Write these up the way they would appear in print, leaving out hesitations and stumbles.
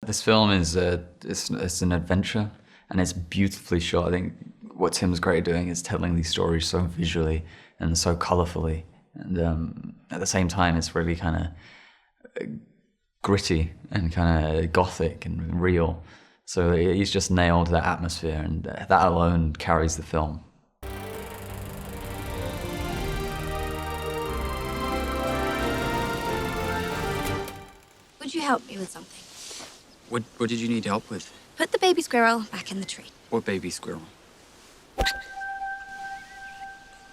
This film is it's an adventure, and it's beautifully shot. I think what Tim's great at doing is telling these stories so visually and so colourfully, and at the same time, it's really kind of gritty and kind of gothic and real. So he's just nailed that atmosphere, and that alone carries the film. Would you help me with something? What did you need help with? Put the baby squirrel back in the tree. What baby squirrel?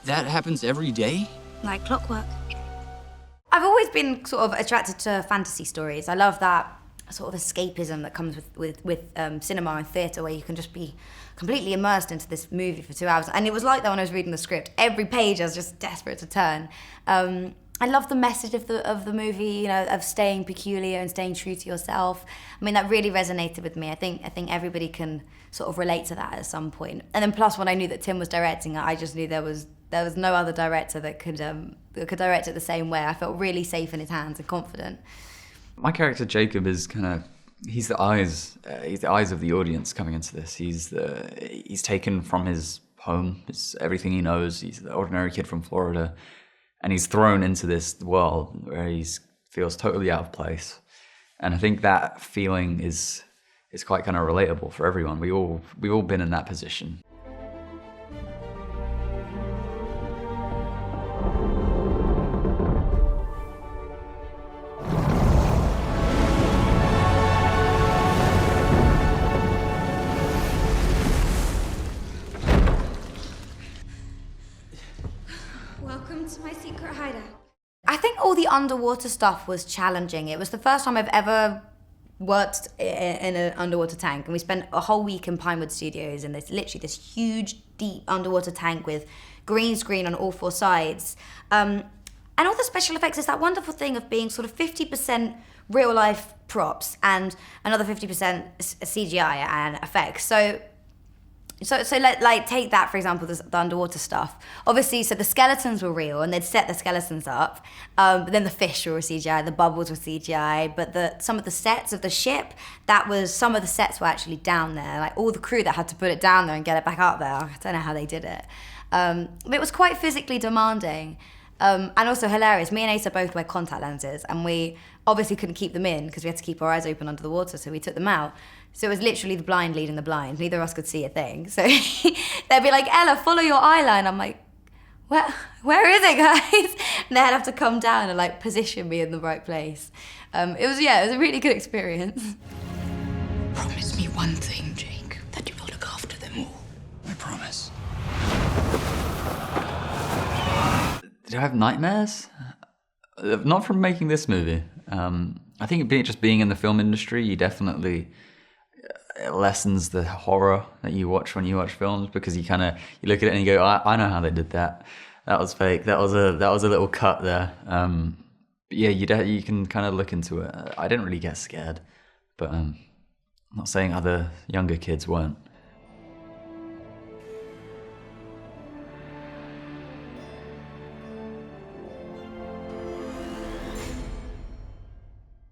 That happens every day? Like clockwork. I've always been sort of attracted to fantasy stories. I love that sort of escapism that comes with cinema and theatre, where you can just be completely immersed into this movie for 2 hours. And it was like that when I was reading the script. Every page I was just desperate to turn. I love the message of the movie, you know, of staying peculiar and staying true to yourself. I mean, that really resonated with me. I think everybody can sort of relate to that at some point. And then plus, when I knew that Tim was directing it, I just knew there was no other director that could direct it the same way. I felt really safe in his hands and confident. My character Jacob is he's the eyes of the audience coming into this. He's taken from his home, everything he knows. He's the ordinary kid from Florida, and he's thrown into this world where he feels totally out of place. And I think that feeling is quite kind of relatable for everyone. We've all been in that position. Welcome to my secret hideout. I think all the underwater stuff was challenging. It was the first time I've ever worked in an underwater tank, and we spent a whole week in Pinewood Studios in this huge, deep underwater tank with green screen on all four sides. And all the special effects is that wonderful thing of being sort of 50% real life props and another 50% CGI and effects. So like take that, for example, the underwater stuff. Obviously, so the skeletons were real, and they'd set the skeletons up. But then the fish were CGI, the bubbles were CGI. But some of the sets of the ship, some of the sets were actually down there. Like all the crew that had to put it down there and get it back up there. I don't know how they did it. But it was quite physically demanding. And also hilarious. Me and Asa both wear contact lenses, and we obviously couldn't keep them in because we had to keep our eyes open under the water, so we took them out. So it was literally the blind leading the blind. Neither of us could see a thing. So they'd be like, Ella, follow your eye line. I'm like, where is it, guys? And they'd have to come down and like position me in the right place. It was a really good experience. Promise me one thing, Jake, that you will look after them all. I promise. Did I have nightmares? Not from making this movie. I think just being in the film industry, you definitely it lessens the horror that you watch when you watch films, because you look at it and you go, I know how they did that. That was fake. That was a little cut there. But yeah, you can kind of look into it. I didn't really get scared, but I'm not saying other younger kids weren't.